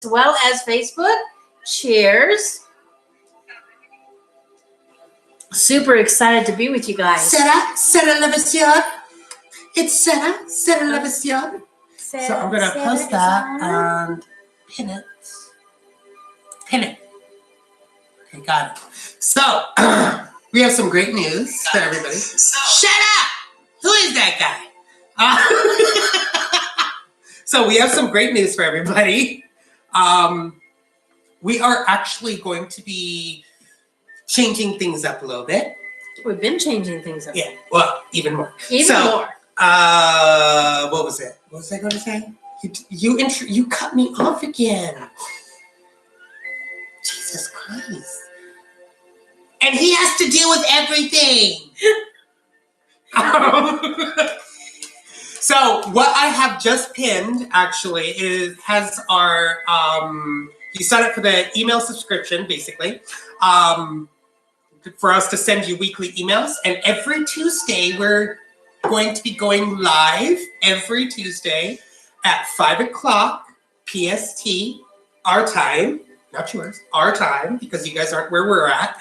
as well as Facebook. Cheers. Super excited to be with you guys. Sarah Levision. It's Sarah Levision. So I'm going to post that and pin it. Okay, got it. So we have some great news for everybody. Shut up! Who is that guy? So we have some great news for everybody. We are actually going to be changing things up a little bit. We've been changing things up. Yeah, well, even more. Even more. What was it? What was I going to say? You cut me off again. Jesus Christ. And he has to deal with everything. So what I have just pinned actually has our you sign up for the email subscription basically for us to send you weekly emails, and every Tuesday we're going to be going live every Tuesday at 5:00 PST, our time, not yours, our time, because you guys aren't where we're at.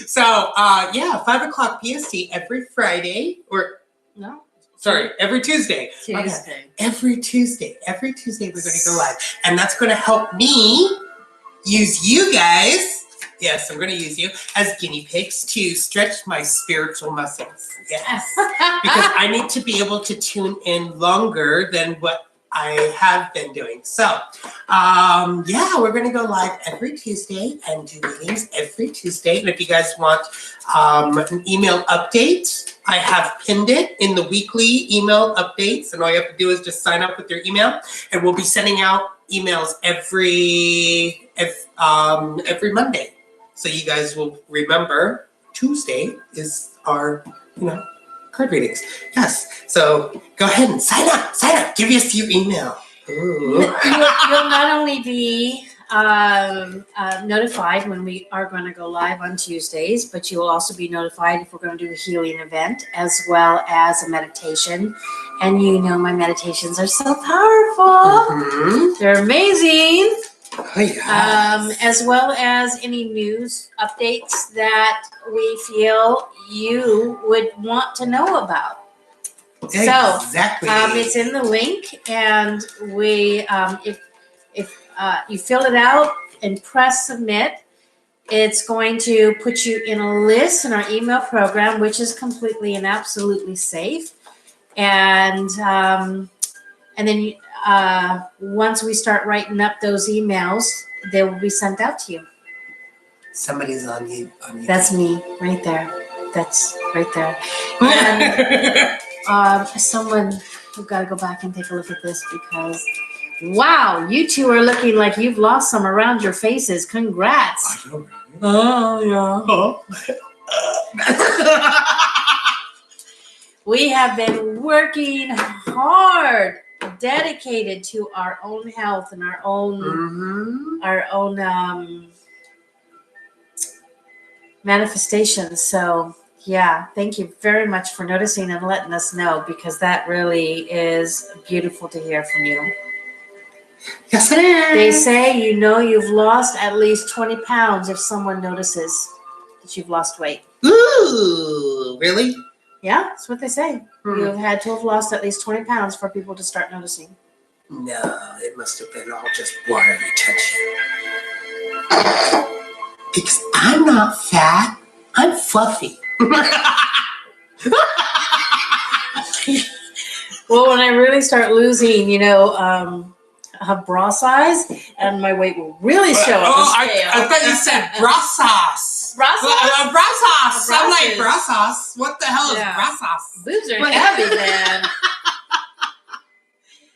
So, 5:00 PST every Friday, every Tuesday. Okay. Every Tuesday we're going to go live. And that's going to help me use you guys, yes, I'm going to use you, as guinea pigs to stretch my spiritual muscles. Yes. Because I need to be able to tune in longer than what I have been doing. So, we're going to go live every Tuesday and do readings every Tuesday. And if you guys want an email update, I have pinned it in the weekly email updates. And all you have to do is just sign up with your email. And we'll be sending out emails every Monday. So you guys will remember Tuesday is our, card readings. Yes. So go ahead and sign up. Give us your email. You'll not only be notified when we are going to go live on Tuesdays, but you will also be notified if we're going to do a healing event as well as a meditation. And my meditations are so powerful. Mm-hmm. They're amazing. Oh, yes. As well as any news updates that we feel you would want to know about. Exactly. So it's in the link, and we if you fill it out and press submit, it's going to put you in a list in our email program, which is completely and absolutely safe. And then once we start writing up those emails, they will be sent out to you. Somebody's on you. That's me right there. That's right there. And someone, we've got to go back and take a look at this because, wow, you two are looking like you've lost some around your faces. Congrats. Oh, yeah. We have been working hard, dedicated to our own health and our own manifestations. So thank you very much for noticing and letting us know, because that really is beautiful to hear from you. Yes, it is. They say you've lost at least 20 pounds if someone notices that you've lost weight. Ooh, really? Yeah, that's what they say. You've had to have lost at least 20 pounds for people to start noticing. No, it must have been all just water retention. Because I'm not fat, I'm fluffy. Well, when I really start losing, bra size, and my weight will really show up. I thought you said bra sauce. Bra sauce? Bra sauce. I'm like, bra sauce. What the hell is bra sauce? Boobs are heavy, man.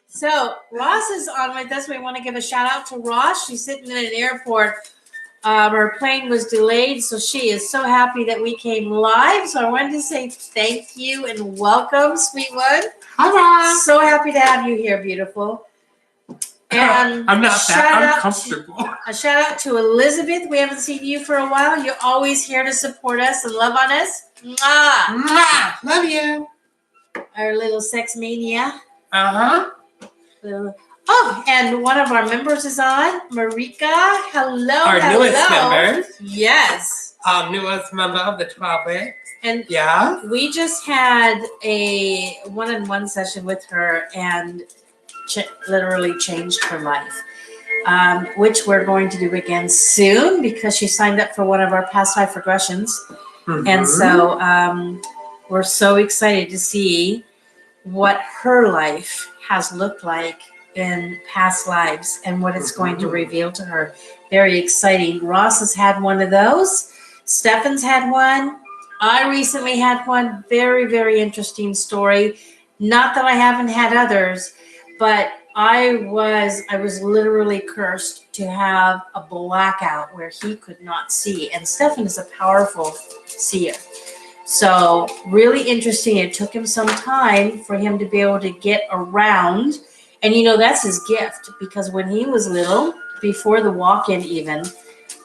So Ross is on with us. We want to give a shout out to Ross. She's sitting in an airport. Her plane was delayed, so she is so happy that we came live. So I wanted to say thank you and welcome, sweet one. Hi, Ross. So happy to have you here, beautiful. And I'm not that uncomfortable. A shout out to Elizabeth. We haven't seen you for a while. You're always here to support us and love on us. Mwah. Mwah. Love you. Our little sex mania. Uh-huh. Oh, and one of our members is on, Marika. Hello, Our hello. newest member. Yes. Newest member of the 12 weeks. And yeah, we just had a one-on-one session with her and literally changed her life, which we're going to do again soon because she signed up for one of our past life regressions. Mm-hmm. And so we're so excited to see what her life has looked like in past lives and what it's going to reveal to her. Very exciting. Ross has had one of those. Stefan's had one. I recently had one. Very, very interesting story. Not that I haven't had others, but I was literally cursed to have a blackout where he could not see. And Stefan is a powerful seer. So really interesting. It took him some time for him to be able to get around. And that's his gift, because when he was little, before the walk-in even,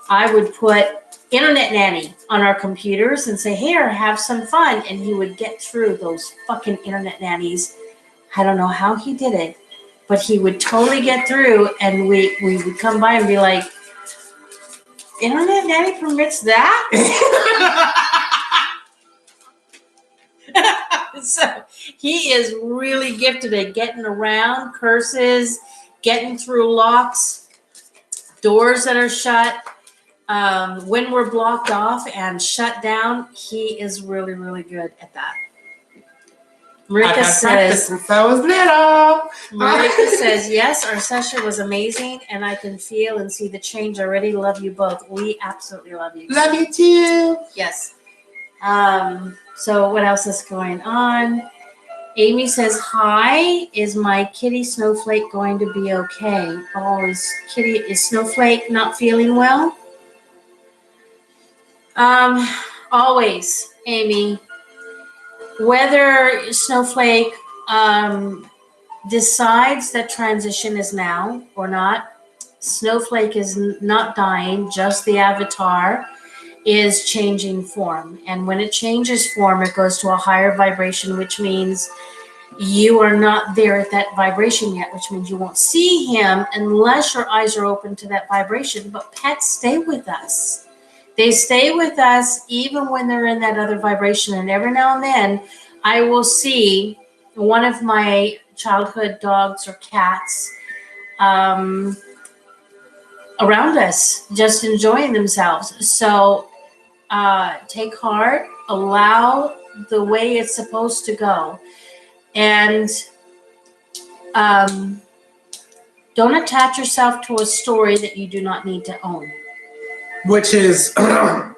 I would put Internet Nanny on our computers and say, here, have some fun. And he would get through those fucking Internet Nannies. I don't know how he did it, but he would totally get through. And we would come by and be like, Internet Nanny permits that? So he is really gifted at getting around curses, getting through locks, doors that are shut. When we're blocked off and shut down, he is really, really good at that. Marika says, since I was little. Marika says, yes, our session was amazing, and I can feel and see the change already. Love you both. We absolutely love you. Love you too. Yes. So what else is going on? Amy says, hi, is my kitty Snowflake going to be okay? Oh, is Snowflake not feeling well? Always, Amy. Whether Snowflake decides that transition is now or not, Snowflake is not dying, just the avatar is changing form. And when it changes form, it goes to a higher vibration, which means you are not there at that vibration yet, which means you won't see him unless your eyes are open to that vibration. But pets stay with us. They stay with us even when they're in that other vibration. And every now and then, I will see one of my childhood dogs or cats around us, just enjoying themselves. So take heart, allow the way it's supposed to go. And don't attach yourself to a story that you do not need to own. Which is,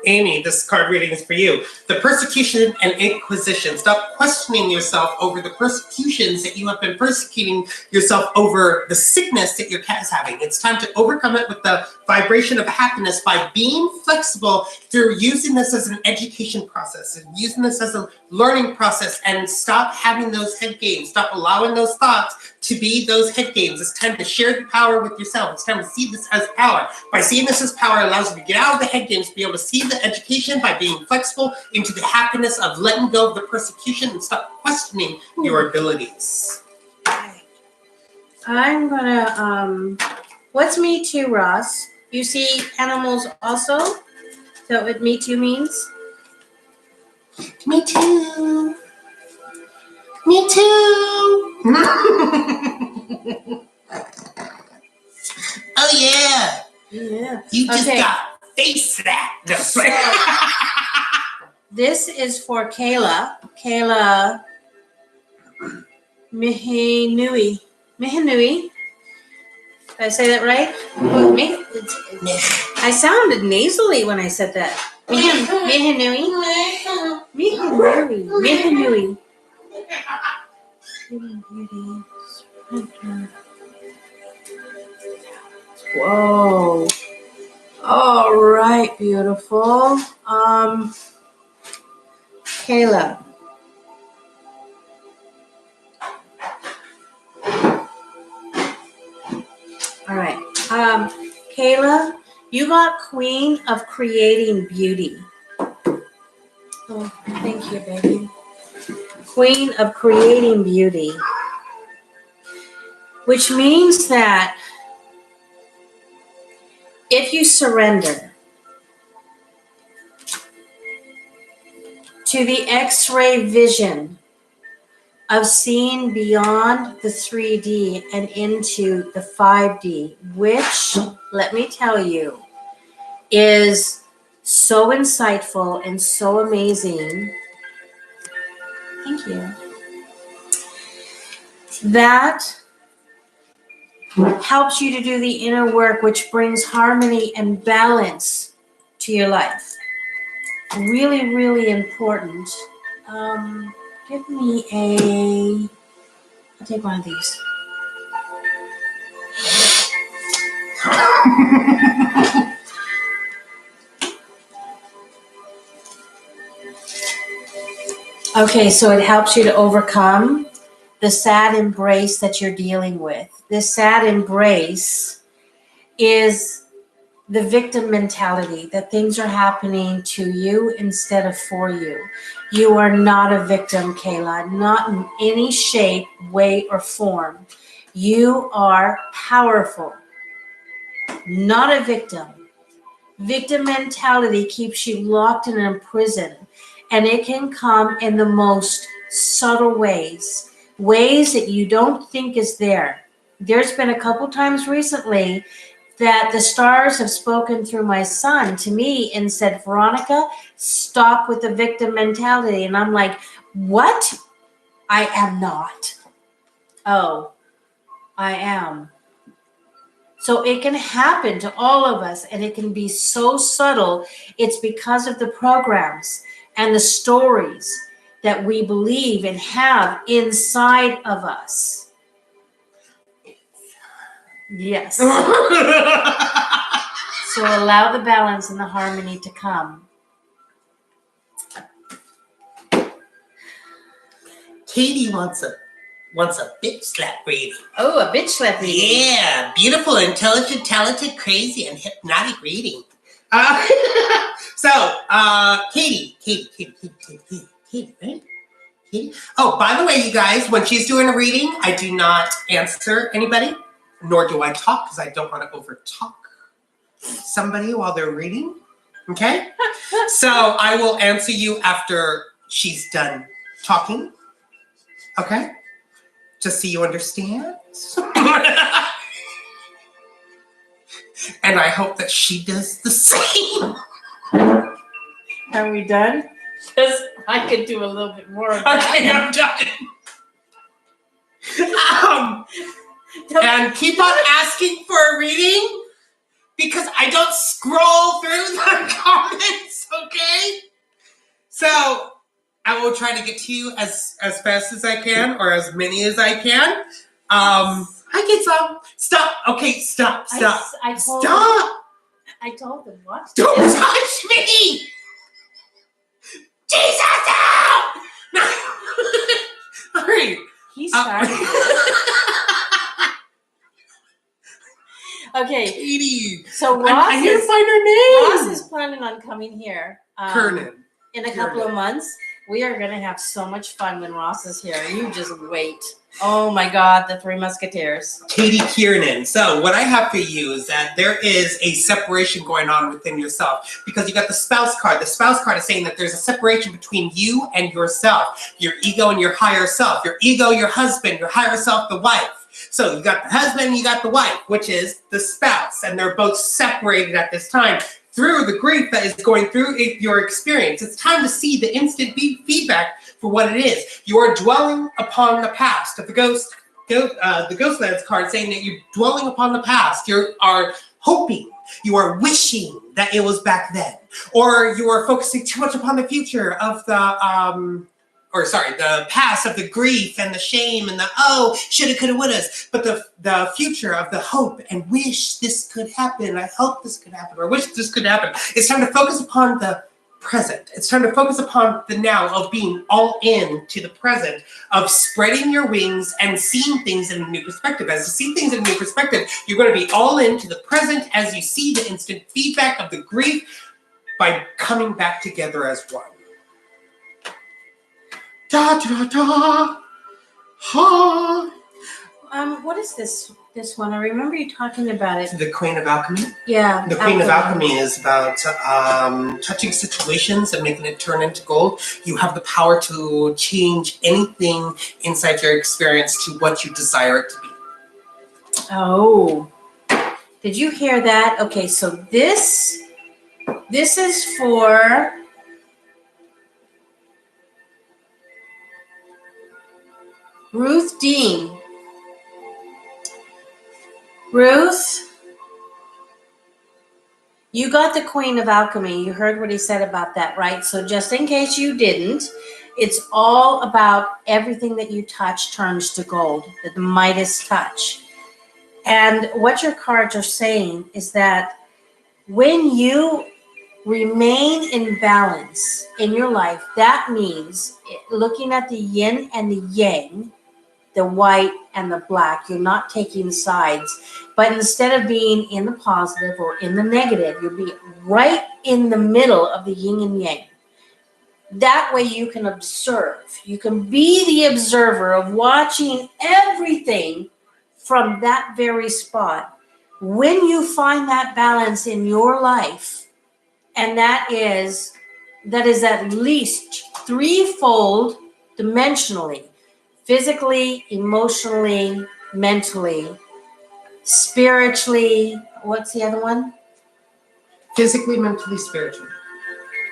Amy, this card reading is for you. The persecution and inquisition. Stop questioning yourself over the persecutions that you have been persecuting yourself over the sickness that your cat is having. It's time to overcome it with the vibration of happiness by being flexible through using this as an education process and using this as a learning process, and stop having those head games. Stop allowing those thoughts to be those head games. It's time to share the power with yourself. It's time to see this as power. By seeing this as power, it allows you to get out of the head games, to be able to see the education by being flexible into the happiness of letting go of the persecution and stop questioning your abilities. I'm gonna, what's Me Too, Ross? You see animals also? Is that what Me Too means? Me too. Me too. Oh yeah. Yeah. You just got to face that. That's right. This is for Kayla. Kayla Mihinui. Mihinui. Did I say that right? I sounded nasally when I said that. Mihinui. Mihinui. Mihinui. Whoa. All right, beautiful. Kayla. All right. Kayla, you got Queen of Creating Beauty. Oh, thank you, baby. Queen of Creating Beauty. which means that if you surrender to the X-ray vision of seeing beyond the 3D and into the 5D, which, let me tell you, is so insightful and so amazing. Thank you. That helps you to do the inner work, which brings harmony and balance to your life. Really, really important. Give me I'll take one of these. Okay, so it helps you to overcome the sad embrace that you're dealing with. This sad embrace is the victim mentality, that things are happening to you instead of for you. You are not a victim, Kayla, not in any shape, way, or form. You are powerful, not a victim. Victim mentality keeps you locked and imprisoned, and it can come in the most subtle ways that you don't think is there. There's been a couple times recently that the stars have spoken through my son to me and said, Veronica, stop with the victim mentality. And I'm like, what? I am not. Oh, I am. So it can happen to all of us, and it can be so subtle. It's because of the programs and the stories that we believe and have inside of us. Yes. So allow the balance and the harmony to come. Katie wants a bitch slap reading. Oh, a bitch slap reading. Yeah, beautiful, intelligent, talented, crazy, and hypnotic reading. Katie, right? Katie. Oh, by the way, you guys, when she's doing a reading, I do not answer anybody, nor do I talk, because I don't want to overtalk somebody while they're reading. Okay? So I will answer you after she's done talking. Okay? Just so you understand. And I hope that she does the same. Are we done? Because I could do a little bit more of that. Okay, I'm done. And keep on asking for a reading, because I don't scroll through the comments, okay? So I will try to get to you as fast as I can, or as many as I can. I get some. Stop. Okay, stop. I told them what? Don't touch me! Jesus, no! All right. He started. Okay. Katie. So Ross I need to find her name. Ross is planning on coming here. Kernan. In a couple of months. We are going to have so much fun when Ross is here. You just wait. Oh my God, the Three Musketeers. Katie Kiernan. So what I have for you is that there is a separation going on within yourself, because you got the spouse card. The spouse card is saying that there's a separation between you and yourself, your ego and your higher self, your ego, your husband, your higher self, the wife. So you got the husband, you got the wife, which is the spouse, and they're both separated at this time through the grief that is going through your experience. It's time to see the instant feedback for what it is. You are dwelling upon the past. Of the Ghostlands card saying that you're dwelling upon the past. You are hoping, you are wishing that it was back then, or you are focusing too much upon the future of the past of the grief and the shame and the shoulda, coulda, wouldas, but the future of the hope and wish this could happen. I hope this could happen, or wish this could happen. It's time to focus upon the present. It's time to focus upon the now, of being all in to the present, of spreading your wings and seeing things in a new perspective. As you see things in a new perspective, you're going to be all into the present as you see the instant feedback of the grief by coming back together as one. Da da da, ha. What is this one? I remember you talking about it. The Queen of Alchemy? Yeah. The Queen of Alchemy is about touching situations and making it turn into gold. You have the power to change anything inside your experience to what you desire it to be. Oh. Did you hear that? Okay, so this is for Ruth Dean. Ruth, you got the Queen of Alchemy. You heard what he said about that, right? So just in case you didn't, it's all about everything that you touch turns to gold, the Midas touch. And what your cards are saying is that when you remain in balance in your life, that means looking at the yin and the yang, the white and the black. You're not taking sides, but instead of being in the positive or in the negative, you'll be right in the middle of the yin and yang. That way you can observe. You can be the observer of watching everything from that very spot. When you find that balance in your life, and that is at least threefold dimensionally, physically, emotionally, mentally, spiritually. What's the other one? Physically, mentally, spiritually.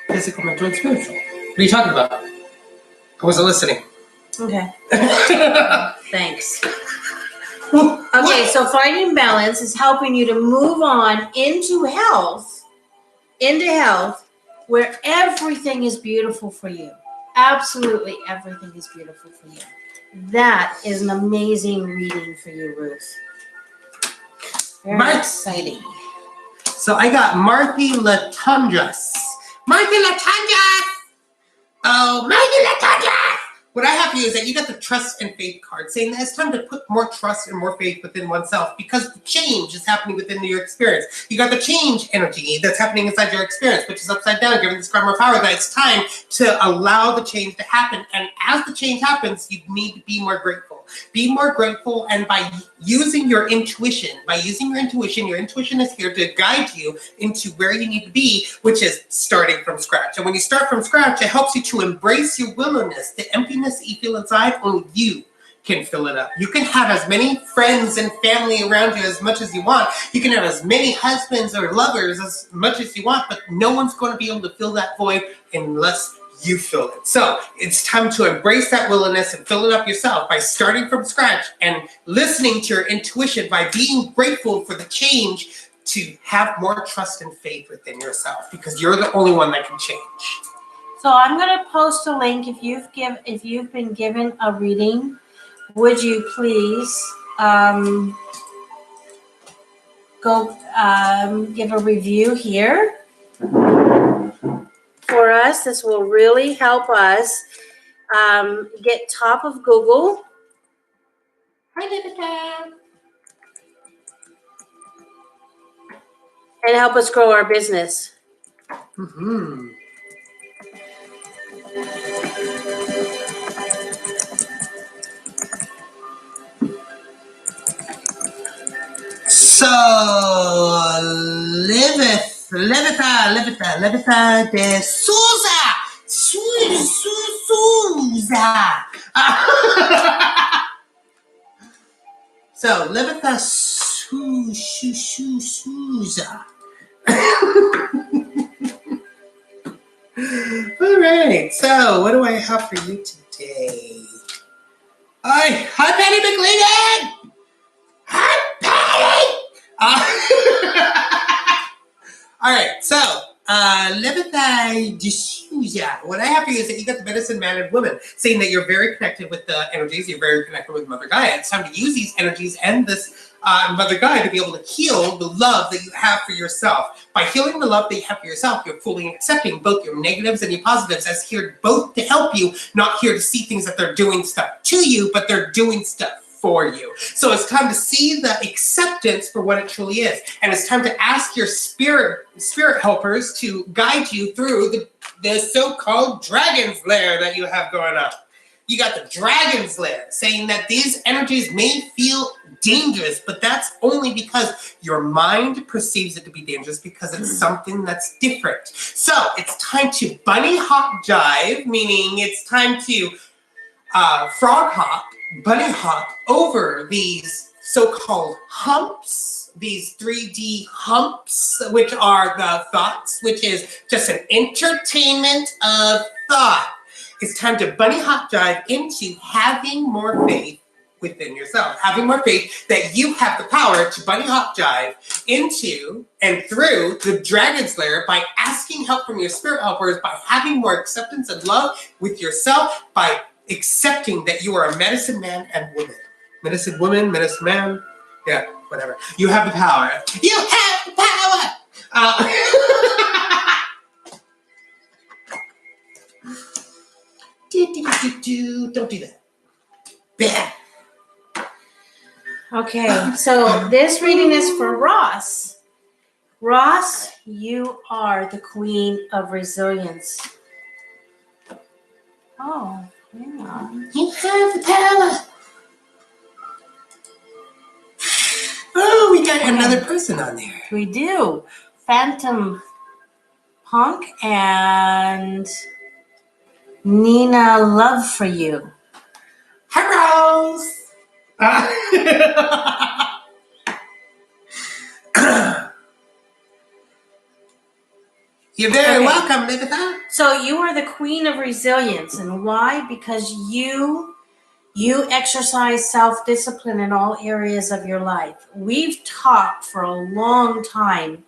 Physical, mental, and spiritual. What are you talking about? I wasn't listening. Okay. Thanks. Okay, so finding balance is helping you to move on into health, where everything is beautiful for you. Absolutely everything is beautiful for you. That is an amazing reading for you, Ruth. Very exciting. So I got Marthy Latundras. Marthy Latundras! Oh, Marthy Latundras! What I have for you is that you got the trust and faith card, saying that it's time to put more trust and more faith within oneself because the change is happening within your experience. You got the change energy that's happening inside your experience, which is upside down, giving this card more power, that it's time to allow the change to happen. And as the change happens, you need to be more grateful. Be more grateful, and by using your intuition, your intuition is here to guide you into where you need to be, which is starting from scratch. And when you start from scratch, it helps you to embrace your willingness. The emptiness that you feel inside, only you can fill it up. You can have as many friends and family around you as much as you want. You can have as many husbands or lovers as much as you want, but no one's going to be able to fill that void unless you fill it. So it's time to embrace that willingness and fill it up yourself by starting from scratch and listening to your intuition, by being grateful for the change, to have more trust and faith within yourself, because you're the only one that can change. So I'm going to post a link. If you've been given a reading, would you please go give a review here for us? This will really help us get top of Google. Hi, Livita. And help us grow our business. Mm-hmm. So, Levita de Souza. Souza. So, Levita Souza. All right. So, what do I have for you today? Hi, Patty McLean. Hi, Patty. All right. So, Levita de Souza. What I have for you is that you got the medicine man and woman, saying that you're very connected with the energies. You're very connected with Mother Gaia. It's time to use these energies and this Mother Gaia to be able to heal the love that you have for yourself. By healing the love that you have for yourself, you're fully accepting both your negatives and your positives as here both to help you, not here to see things that they're doing stuff to you, but they're doing stuff for you. So it's time to see the acceptance for what it truly is. And it's time to ask your spirit helpers to guide you through the so-called dragon's lair that you have going on. you got the Dragon's Lair saying that these energies may feel dangerous, but that's only because your mind perceives it to be dangerous because it's something that's different. So it's time to bunny hop jive, meaning it's time to frog hop, bunny hop over these so-called humps, these 3D humps, which are the thoughts, which is just an entertainment of thought. It's time to bunny hop jive into having more faith within yourself, having more faith that you have the power to bunny hop jive into and through the Dragon's Lair by asking help from your spirit helpers, by having more acceptance and love with yourself, by accepting that you are a medicine man and woman. Medicine woman, medicine man, yeah, whatever. You have the power. You have the power! Don't do that. Bad. Okay, so this reading is for Ross. Ross, you are the queen of resilience. Oh, yeah. You have the power. Oh, we got another person on there. We do. Phantom Punk and Nina Love for You. Hi, Rose. You're very welcome, Nigatha. So you are the queen of resilience, and why? Because you exercise self-discipline in all areas of your life. We've talked for a long time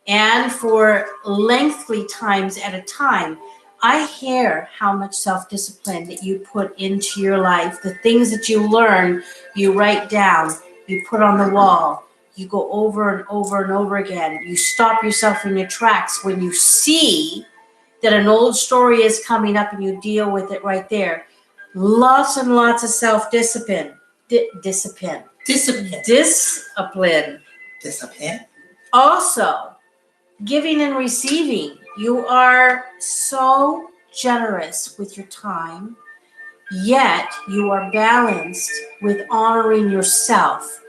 and for lengthy times at a time. I hear how much self-discipline that you put into your life. The things that you learn, you write down, you put on the wall, you go over and over and over again. You stop yourself in your tracks when you see that an old story is coming up and you deal with it right there. Lots and lots of self-discipline. Discipline. Also, giving and receiving. You are so generous with your time, yet you are balanced with honoring yourself.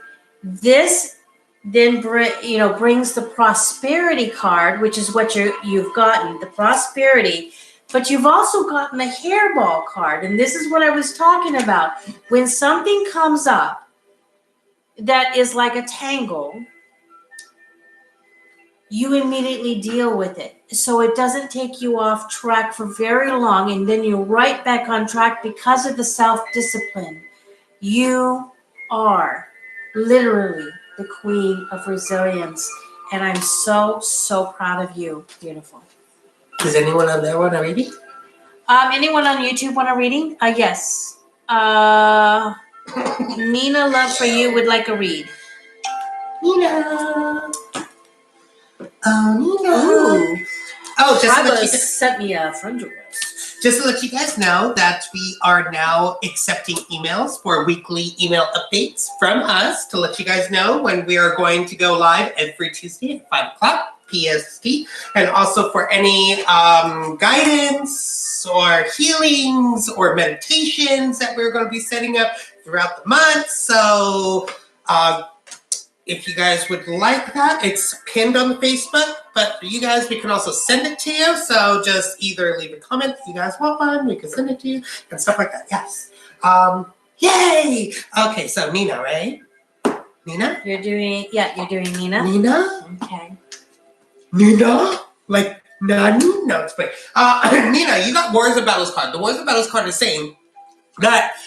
This then brings the prosperity card, which is what you've gotten, the prosperity. But you've also gotten the hairball card, and this is what I was talking about. When something comes up that is like a tangle, you immediately deal with it. So it doesn't take you off track for very long, and then you're right back on track because of the self-discipline. You are literally the queen of resilience, and I'm so, so proud of you. Beautiful. Does anyone on there want a reading? Anyone on YouTube want a reading? Yes. Nina Love for You would like a read. Nina. Oh, Nina. Ooh. Oh, sent me a friend request. Just to let you guys know that we are now accepting emails for weekly email updates from us to let you guys know when we are going to go live every Tuesday at 5 o'clock. PST, and also for any guidance or healings or meditations that we're going to be setting up throughout the month. So if you guys would like that, it's pinned on the Facebook, but for you guys, we can also send it to you. So just either leave a comment if you guys want one, we can send it to you and stuff like that. Yes. Yay! Okay, so Nina, right? Nina? You're doing Nina? Nina? Okay. Nina? Like Nani? No, it's fine. Nina, you got Wars and Battles card. The Wars and Battles card is saying that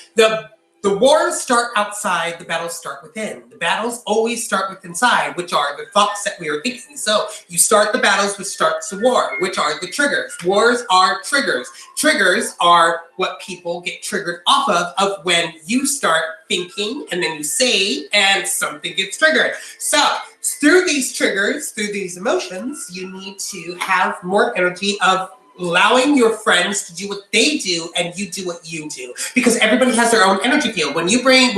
the wars start outside, the battles start within. The battles always start with inside, which are the thoughts that we are thinking. So you start the battles, which starts the war, which are the triggers. Wars are triggers. Triggers are what people get triggered off of when you start thinking and then you say and something gets triggered. So through these triggers, through these emotions, you need to have more energy of allowing your friends to do what they do and you do what you do, because everybody has their own energy field. When you bring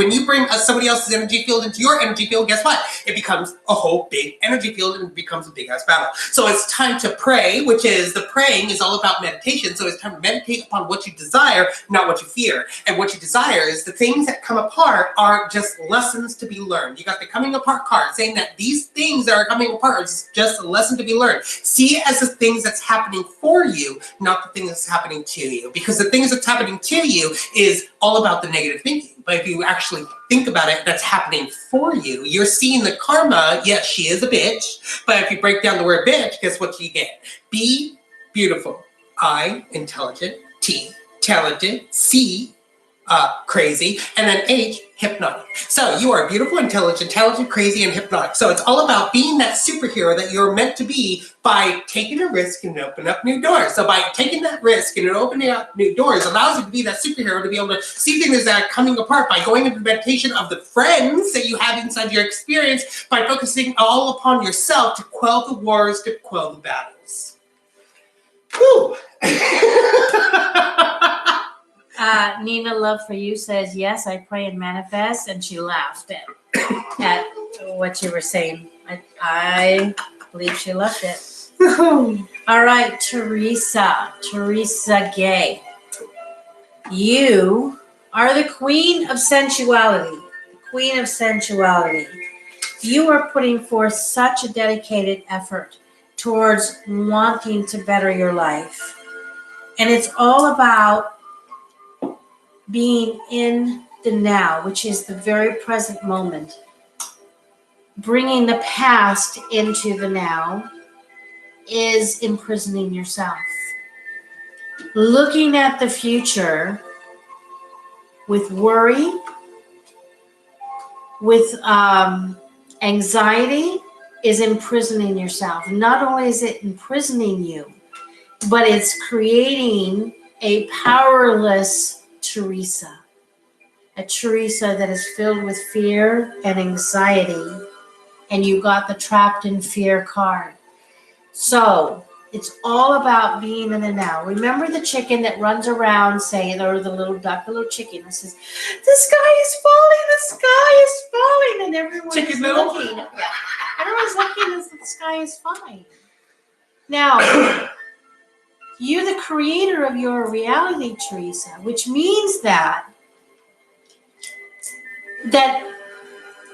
somebody else's energy field into your energy field, guess what? It becomes a whole big energy field and it becomes a big ass battle. So it's time to pray, which is the praying is all about meditation. So it's time to meditate upon what you desire, not what you fear. And what you desire is the things that come apart are just lessons to be learned. You got the coming apart card saying that these things that are coming apart is just a lesson to be learned. See it as the things that's happening for you, not the thing that's happening to you. Because the things that's happening to you is all about the negative thinking. But if you actually think about it, that's happening for you. You're seeing the karma. Yes, she is a bitch. But if you break down the word bitch, guess what you get? B, beautiful. I, intelligent. T, talented. C, crazy. And then H, hypnotic. So you are beautiful, intelligent, talented, crazy, and hypnotic. So it's all about being that superhero that you're meant to be by taking a risk and open up new doors. So by taking that risk and opening up new doors allows you to be that superhero, to be able to see things that are coming apart by going into meditation of the friends that you have inside your experience, by focusing all upon yourself to quell the wars, to quell the battles. Whew. Nina Love for You says, yes, I pray and manifest. And she laughed at what you were saying. I believe she loved it. All right, Teresa Gay. You are the queen of sensuality. Queen of sensuality. You are putting forth such a dedicated effort towards wanting to better your life. And it's all about being in the now, which is the very present moment. Bringing the past into the now is imprisoning yourself. Looking at the future with worry, with anxiety, is imprisoning yourself. Not only is it imprisoning you, but it's creating a powerless Teresa. A Teresa that is filled with fear and anxiety. And you got the trapped in fear card. So it's all about being in the now. Remember the chicken that runs around saying, or the little duck, the little chicken that says, the sky is falling, the sky is falling. And everyone's looking. Yeah. Everyone's looking as the sky is fine. Now, you're the creator of your reality, Teresa, which means that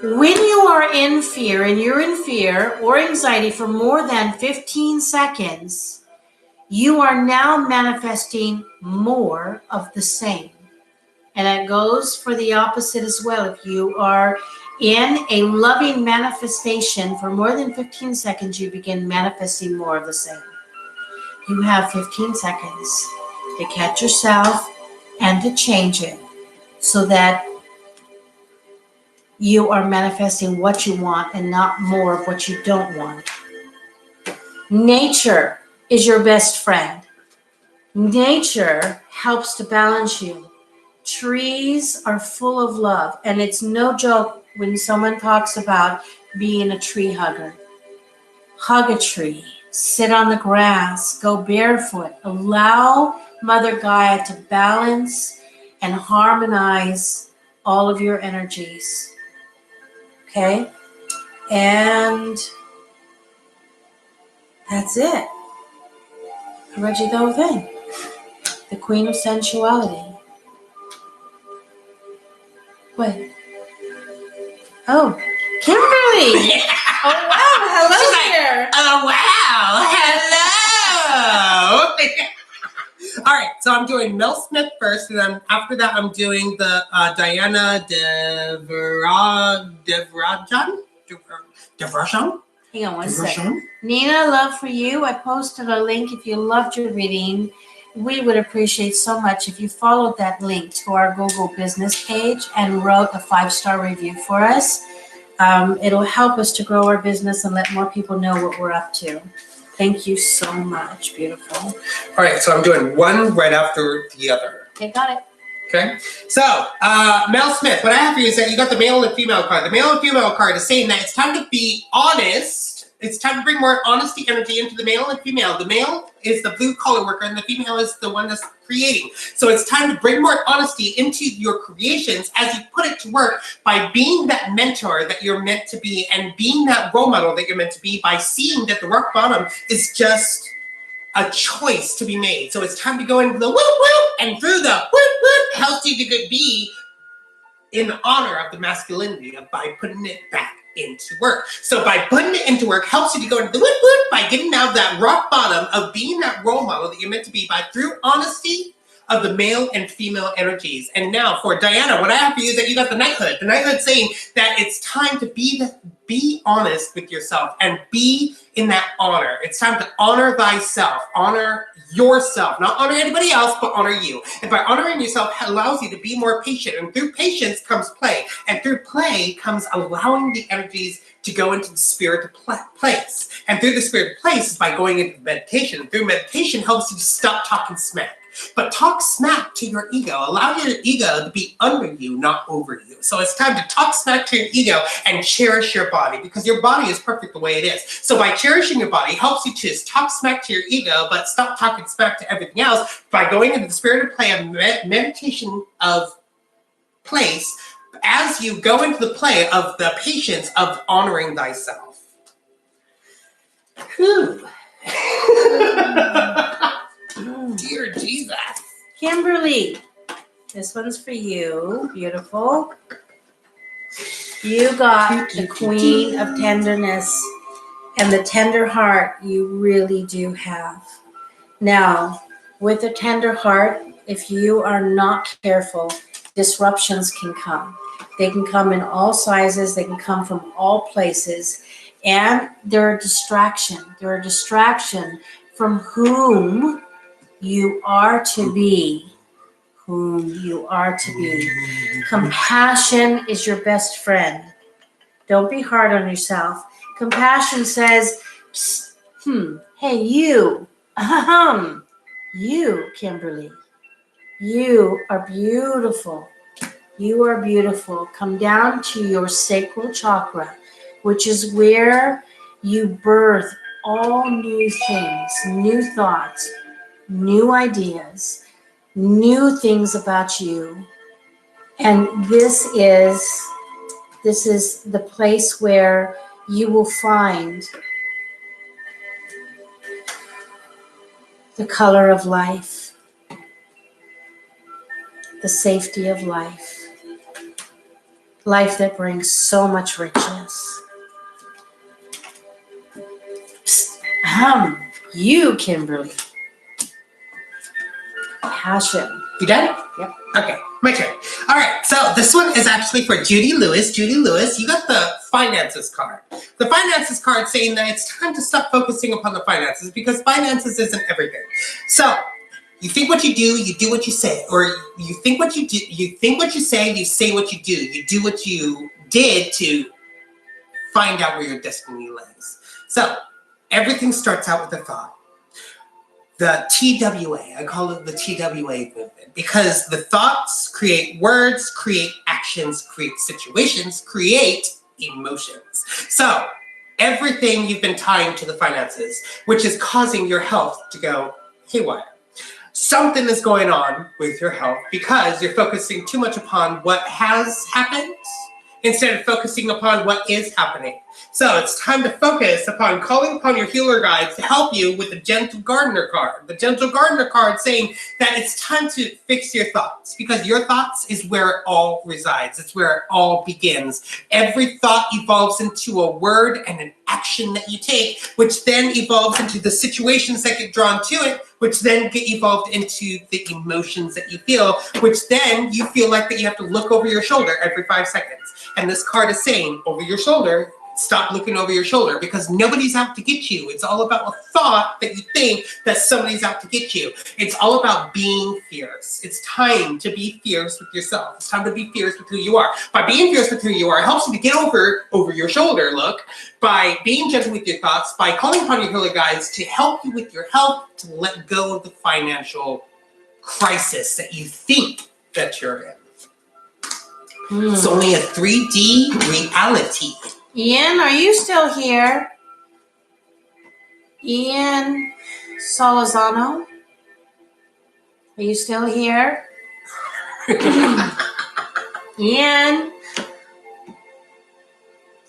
when you are in fear, and you're in fear or anxiety for more than 15 seconds, you are now manifesting more of the same. And that goes for the opposite as well. If you are in a loving manifestation for more than 15 seconds, you begin manifesting more of the same. You have 15 seconds to catch yourself and to change it so that you are manifesting what you want and not more of what you don't want. Nature is your best friend. Nature helps to balance you. Trees are full of love, and it's no joke when someone talks about being a tree hugger. Hug a tree. Sit on the grass, go barefoot, allow Mother Gaia to balance and harmonize all of your energies. Okay? And that's it. I read you the whole thing. The Queen of Sensuality. What? Oh, Kimberly! Yeah. Oh, wow. Hello there. Oh, wow. Hello. All right. So I'm doing Mel Smith first. And then after that, I'm doing the Diana Devarajan. Hang on one second. Nina, love for you. I posted a link. If you loved your reading, we would appreciate so much if you followed that link to our Google business page and wrote a 5-star review for us. It'll help us to grow our business and let more people know what we're up to. Thank you so much. Beautiful. All right, so I'm doing one right after the other. Okay, got it. Okay, so Mel Smith, what I have for you is that you got the male and female card. The male and female card is saying that it's time to be honest It's time to bring more honesty energy into the male and female. The male is the blue collar worker and the female is the one that's creating. So it's time to bring more honesty into your creations as you put it to work by being that mentor that you're meant to be and being that role model that you're meant to be, by seeing that the rock bottom is just a choice to be made. So it's time to go into the whoop whoop, and through the whoop whoop helps you to be in honor of the masculinity by putting it back into work. So by putting it into work helps you to go into the whoop whoop by getting out that rock bottom of being that role model that you're meant to be by through honesty of the male and female energies. And now for Diana, what I have for you is that you got the knighthood. The knighthood saying that it's time to be honest with yourself and be in that honor. It's time to honor thyself, honor yourself, not honor anybody else, but honor you. And by honoring yourself allows you to be more patient. And through patience comes play. And through play comes allowing the energies to go into the spirit place. And through the spirit place is by going into meditation. And through meditation helps you to stop talking smack. But talk smack to your ego. Allow your ego to be under you, not over you. So it's time to talk smack to your ego and cherish your body, because your body is perfect the way it is. So by cherishing your body helps you to talk smack to your ego, but stop talking smack to everything else by going into the spirit of play and meditation of place as you go into the play of the patience of honoring thyself. Whew. Dear Jesus. Kimberly, this one's for you. Beautiful. You got the queen of tenderness and the tender heart you really do have. Now, with a tender heart, if you are not careful, disruptions can come. They can come in all sizes. They can come from all places. And they're a distraction. They're a distraction from whom you are to be, whom you are to be. Compassion is your best friend. Don't be hard on yourself. Compassion says, hey, you, you, Kimberly, you are beautiful. You are beautiful. Come down to your sacral chakra, which is where you birth all new things, new thoughts, new ideas, new things about you. And this is the place where you will find the color of life, the safety of life, life that brings so much richness. You, Kimberly. Passion. You done? Yep. Okay, my turn. All right, so this one is actually for Judy Lewis. Judy Lewis, you got the finances card. The finances card saying that it's time to stop focusing upon the finances because finances isn't everything. So you think what you do what you say, or you think what you do, you think what you say what you do. You do what you did to find out where your destiny lies. So everything starts out with a thought. The TWA, I call it the TWA movement, because the thoughts create words, create actions, create situations, create emotions. So everything you've been tying to the finances, which is causing your health to go haywire. Something is going on with your health because you're focusing too much upon what has happened instead of focusing upon what is happening. So it's time to focus upon calling upon your healer guides to help you with the Gentle Gardener card. The Gentle Gardener card saying that it's time to fix your thoughts, because your thoughts is where it all resides. It's where it all begins. Every thought evolves into a word and an action that you take, which then evolves into the situations that get drawn to it, which then get evolved into the emotions that you feel, which then you feel like that you have to look over your shoulder every 5 seconds. And this card is saying, over your shoulder, stop looking over your shoulder, because nobody's out to get you. It's all about a thought that you think that somebody's out to get you. It's all about being fierce. It's time to be fierce with yourself. It's time to be fierce with who you are. By being fierce with who you are, it helps you to get over your shoulder look, by being gentle with your thoughts, by calling upon your healer guides to help you with your health, to let go of the financial crisis that you think that you're in. It's only a 3D reality. Ian, are you still here? Ian Solazano, are you still here? Ian,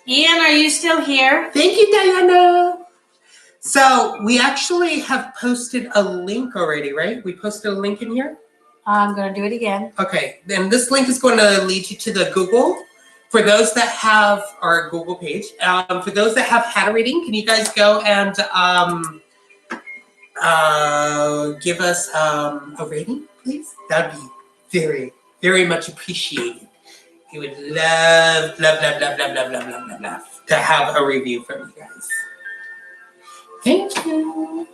are you still here? Thank you, Diana. So we actually have posted a link already, right? We posted a link in here. I'm going to do it again. Okay, then this link is going to lead you to the Google. For those that have our Google page, for those that have had a reading, can you guys go and give us a rating, please? That'd be very, very much appreciated. We would love to have a review from you guys. Thank you.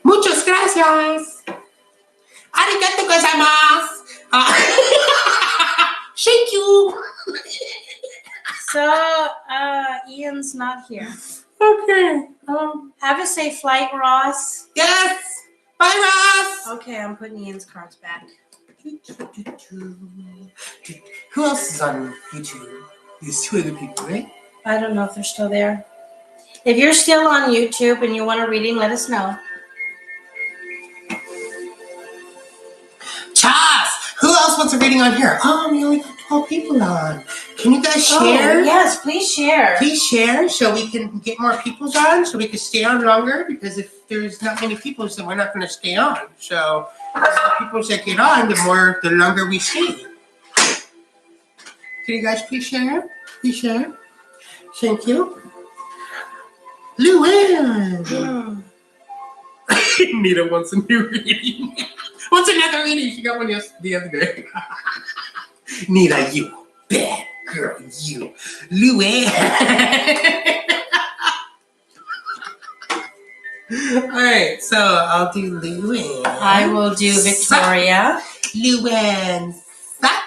Muchas gracias. Arigato gozaimasu. Thank you. So, Ian's not here. Okay. Have a safe flight, Ross. Yes. Bye, Ross. Okay, I'm putting Ian's cards back. Who else is on YouTube? There's 2 other people, right? I don't know if they're still there. If you're still on YouTube and you want a reading, let us know. Chas! Who else wants a reading on here? Oh, we only got 12 people on. Can you guys share? Oh, yes, please share. Please share so we can get more people on, so we can stay on longer, because if there's not many people, then we're not going to stay on. So the more people that get on, the longer we stay. Can you guys please share? Please share. Thank you. Luann. Nita wants a new reading. What's another reading? She got one the other day. Nita, you bad girl, you. Luann. All right, so I'll do Luann. I will do Victoria. Luann. Sop.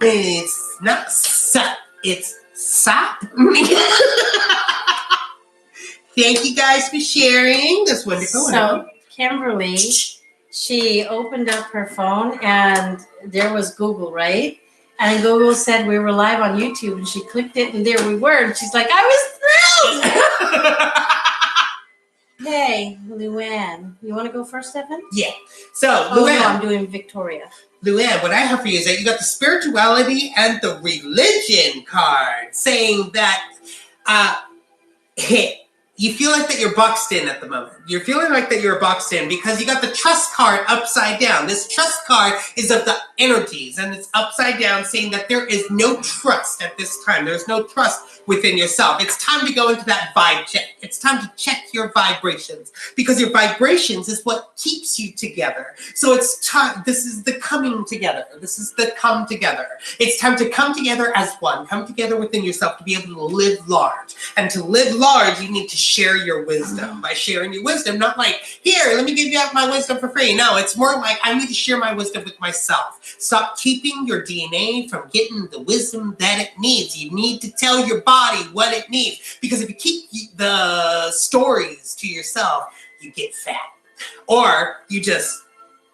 It's not sup. It's sop. Thank you guys for sharing. That's wonderful. So, Kimberly, she opened up her phone and there was Google, right? And Google said we were live on YouTube, and she clicked it and there we were. And she's like, I was thrilled. Hey, Luann. You want to go first, Stefan? Yeah. So, Luann. No, I'm doing Victoria. Luann, what I have for you is that you got the spirituality and the religion card, saying that you feel like that you're boxed in at the moment. You're feeling like that you're boxed in because you got the trust card upside down. This trust card is of the energies, and it's upside down, saying that there is no trust at this time. There's no trust within yourself. It's time to go into that vibe check. It's time to check your vibrations, because your vibrations is what keeps you together. So it's time. This is the coming together. This is the come together. It's time to come together as one. Come together within yourself to be able to live large. And to live large, you need to share your wisdom. By sharing your wisdom, not like, here, let me give you out my wisdom for free. No, it's more like, I need to share my wisdom with myself. Stop keeping your DNA from getting the wisdom that it needs. You need to tell your body what it needs. Because if you keep the stories to yourself, you get fat. Or you just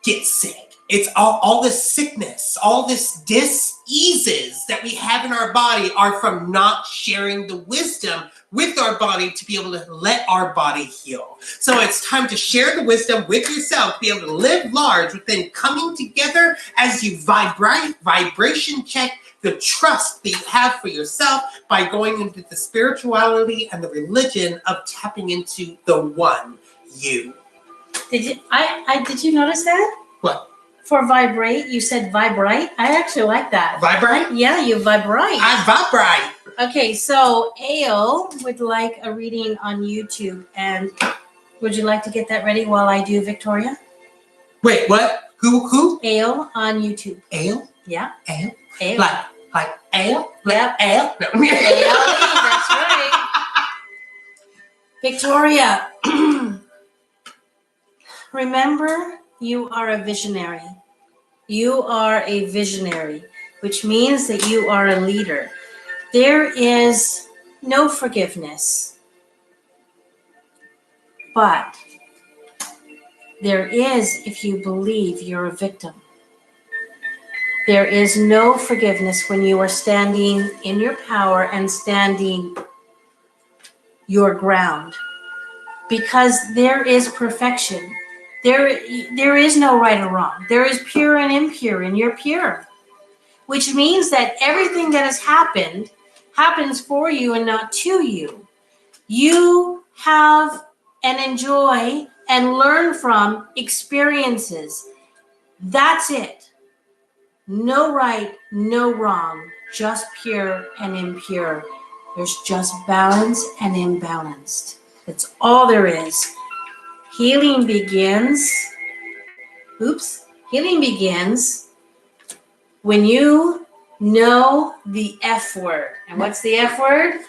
get sick. It's all this sickness, all this diseases that we have in our body are from not sharing the wisdom with our body to be able to let our body heal. So it's time to share the wisdom with yourself, to be able to live large within coming together as you vibration check the trust that you have for yourself by going into the spirituality and the religion of tapping into the one you. Did you notice that? What? For vibrate, you said vibrate. I actually like that. Vibrate? Yeah, you vibrate. I vibrate. Okay, so Ale would like a reading on YouTube, and would you like to get that ready while I do Victoria? Wait, what? Who? Ale on YouTube. Ale? Yeah. Ale? Ale. Like ale? Yep. Ale? No. Ale, that's right. Victoria, remember, you are a visionary. You are a visionary, which means that you are a leader. There is no forgiveness, but there is if you believe you're a victim. There is no forgiveness when you are standing in your power and standing your ground. because there is perfection. There is no right or wrong. There is pure and impure, and you're pure, which means that everything that has happened happens for you and not to you. You have and enjoy and learn from experiences. That's it. No right, no wrong, just pure and impure. There's just balance and imbalanced. That's all there is. Healing begins when you know the F word. And what's the F word?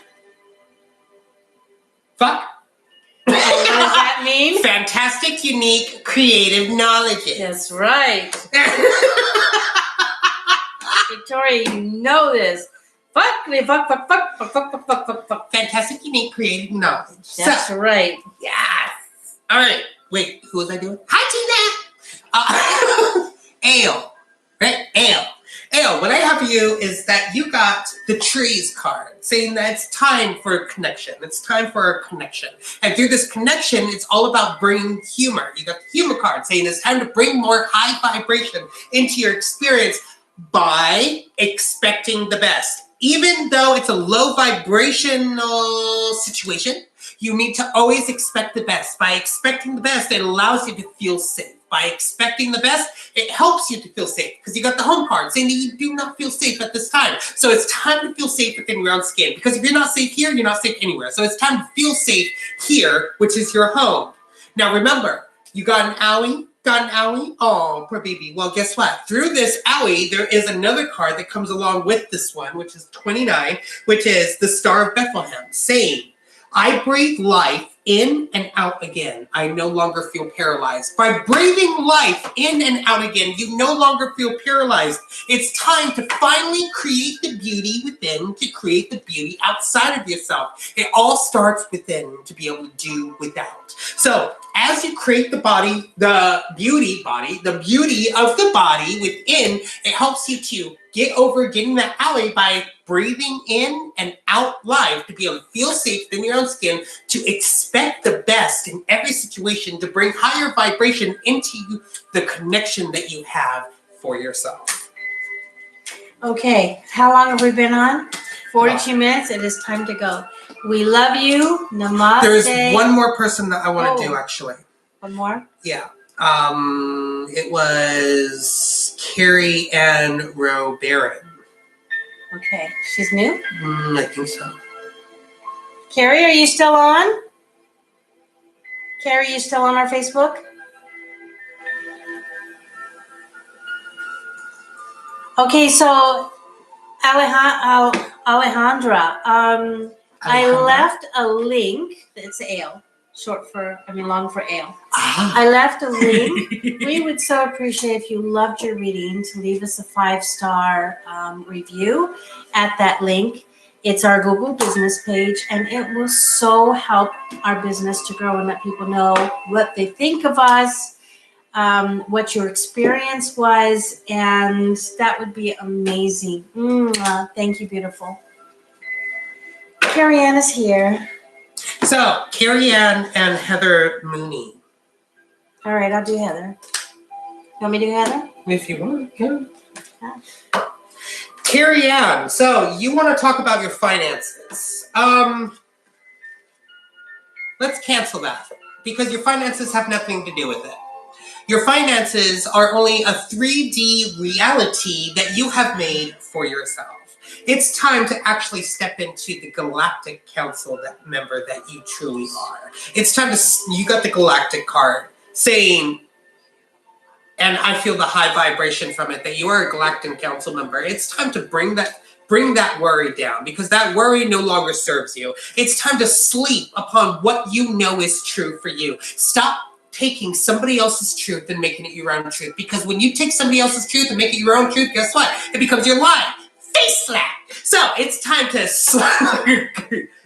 Fuck. And what does that mean? Fantastic, unique, creative knowledge. That's right. Victoria, you know this. Fuck. Fantastic, unique, creative knowledge. That's right. Yes. All right. Wait, who was I doing? Hi, Tina. Ale. Right? Ale. Ale, what I have for you is that you got the trees card saying that it's time for a connection. It's time for a connection. And through this connection, it's all about bringing humor. You got the humor card saying it's time to bring more high vibration into your experience by expecting the best. Even though it's a low vibrational situation, you need to always expect the best. By expecting the best, it allows you to feel safe. By expecting the best, it helps you to feel safe because you got the home card saying that you do not feel safe at this time. So it's time to feel safe within your own skin, because if you're not safe here, you're not safe anywhere. So it's time to feel safe here, which is your home. Now remember, you got an owie? Got an owie? Oh, poor baby. Well, guess what? Through this owie, there is another card that comes along with this one, which is 29, which is the Star of Bethlehem, saying, I breathe life in and out again. I no longer feel paralyzed. By breathing life in and out again, you no longer feel paralyzed. It's time to finally create the beauty within to create the beauty outside of yourself. It all starts within to be able to do without. So as you create the body, the beauty of the body within, it helps you to get over getting that alley by breathing in and out live, to be able to feel safe in your own skin, to expect the best in every situation, to bring higher vibration into the connection that you have for yourself. Okay, how long have we been on? 42 minutes. It is time to go. We love you. Namaste. There is one more person that I want to do, actually. One more? Yeah. It was Carrie Ann Rowe Barron. Okay. She's new? I think so. Carrie, are you still on? Carrie, are you still on our Facebook? Okay, so Alejandra, I left a link. It's Ale, long for Ale. I left a link. We would so appreciate if you loved your reading to leave us a 5-star review at that link. It's our Google business page, and it will so help our business to grow and let people know what they think of us, what your experience was, and that would be amazing. Thank you, beautiful. Carrie Ann is here. So, Carrie Ann and Heather Mooney. All right, I'll do Heather. You want me to do Heather? If you want, yeah. Carrie Ann, so you want to talk about your finances. Let's cancel that, because your finances have nothing to do with it. Your finances are only a 3D reality that you have made for yourself. It's time to actually step into the Galactic Council member that you truly are. It's time you got the Galactic card saying, and I feel the high vibration from it, that you are a Galactic Council member. It's time to bring that worry down, because that worry no longer serves you. It's time to sleep upon what you know is true for you. Stop taking somebody else's truth and making it your own truth, because when you take somebody else's truth and make it your own truth, guess what? It becomes your lie. Face slap. So it's time to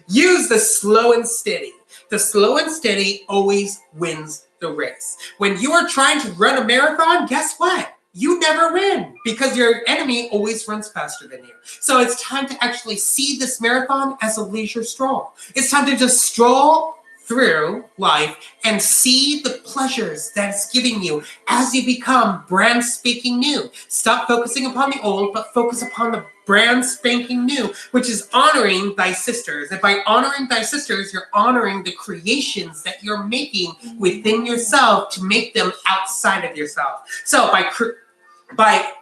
use the slow and steady. The slow and steady always wins the race. When you are trying to run a marathon, guess what? You never win, because your enemy always runs faster than you. So it's time to actually see this marathon as a leisure stroll. It's time to just stroll through life and see the pleasures that it's giving you as you become brand spanking new. Stop focusing upon the old, but focus upon the brand spanking new, which is honoring thy sisters. And by honoring thy sisters, you're honoring the creations that you're making within yourself to make them outside of yourself. So by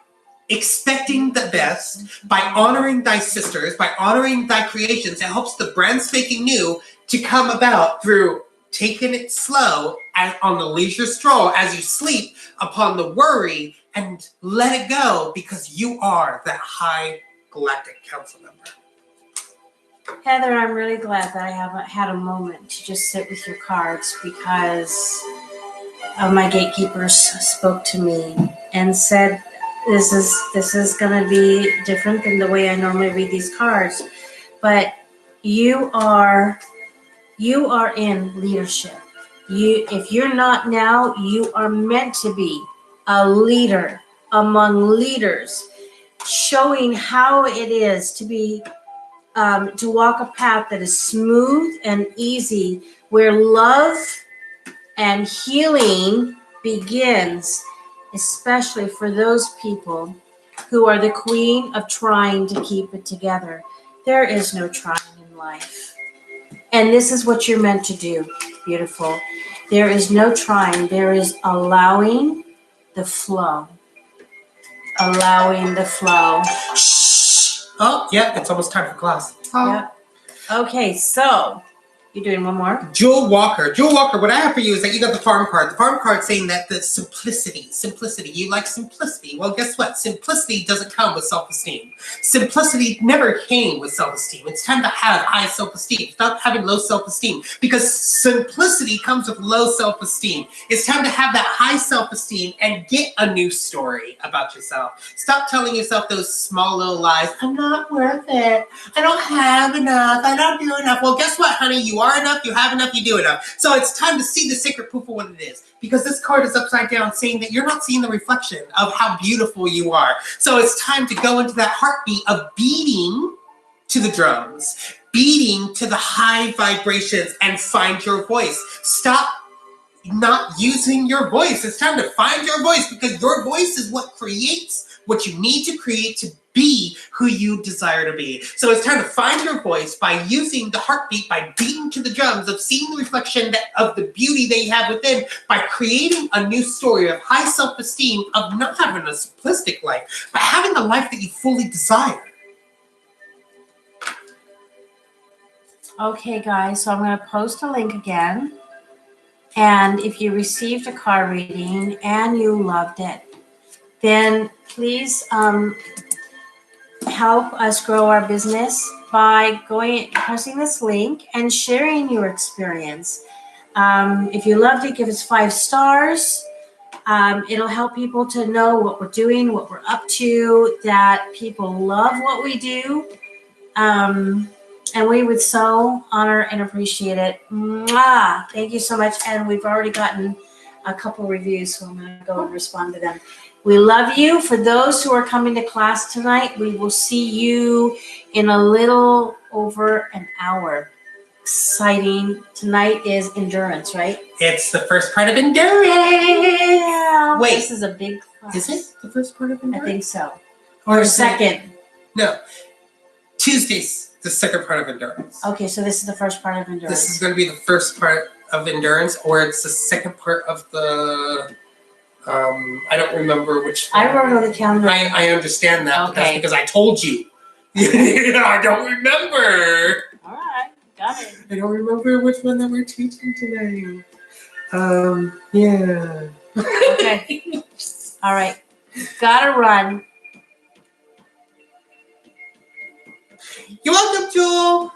expecting the best, by honoring thy sisters, by honoring thy creations, it helps the brand spanking new to come about through taking it slow and on the leisure stroll as you sleep upon the worry and let it go because you are that high galactic council member. Heather, I'm really glad that I haven't had a moment to just sit with your cards because my gatekeepers spoke to me and said, this is going to be different than the way I normally read these cards, but you are in leadership. If you're not now, you are meant to be a leader among leaders, showing how it is to be to walk a path that is smooth and easy, where love and healing begins, especially for those people who are the queen of trying to keep it together. There is no trying in life. And this is what you're meant to do, beautiful. There is no trying. There is allowing the flow. Allowing the flow. Shh. Oh, yeah, it's almost time for class. Yep. Okay, so you're doing one more? Jewel Walker, what I have for you is that you got the farm card. The farm card saying that the simplicity, you like simplicity. Well, guess what? Simplicity doesn't come with self-esteem. Simplicity never came with self-esteem. It's time to have high self-esteem. Stop having low self-esteem because simplicity comes with low self-esteem. It's time to have that high self-esteem and get a new story about yourself. Stop telling yourself those small little lies. I'm not worth it. I don't have enough. I don't do enough. Well, guess what, honey? You are enough, you have enough, you do enough. So it's time to see the sacred proof of what it is. Because this card is upside down saying that you're not seeing the reflection of how beautiful you are. So it's time to go into that heartbeat of beating to the drums, beating to the high vibrations and find your voice. Stop not using your voice. It's time to find your voice because your voice is what creates what you need to create to be who you desire to be. So it's time to find your voice by using the heartbeat, by beating to the drums, of seeing the reflection of the beauty that you have within, by creating a new story of high self-esteem, of not having a simplistic life, but having the life that you fully desire. Okay, guys, so I'm going to post a link again. And if you received a card reading and you loved it, then please help us grow our business by pressing this link and sharing your experience. If you loved it, give us 5 stars. It'll help people to know what we're doing, what we're up to, that people love what we do. And we would so honor and appreciate it. Mwah! Thank you so much. And we've already gotten a couple reviews, so I'm going to go and respond to them. We love you. For those who are coming to class tonight, we will see you in a little over an hour. Exciting. Tonight is endurance, right? It's the first part of endurance. Yeah. Wait. This is a big class. Is it the first part of endurance? I think so. Or second. No. Tuesday's the second part of endurance. Okay, so this is the first part of endurance. This is going to be the first part of endurance, or it's the second part of the... I don't remember which one. I wrote on the calendar. I understand that, but that's Okay. because I told you. I don't remember. All right, got it. I don't remember which one that we're teaching today. Yeah. Okay. All right. Gotta run. You're welcome, Jewel.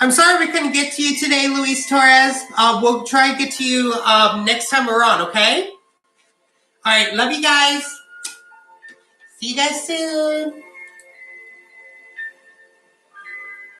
I'm sorry we couldn't get to you today, Luis Torres. We'll try and get to you next time we're on, okay? All right, love you guys. See you guys soon.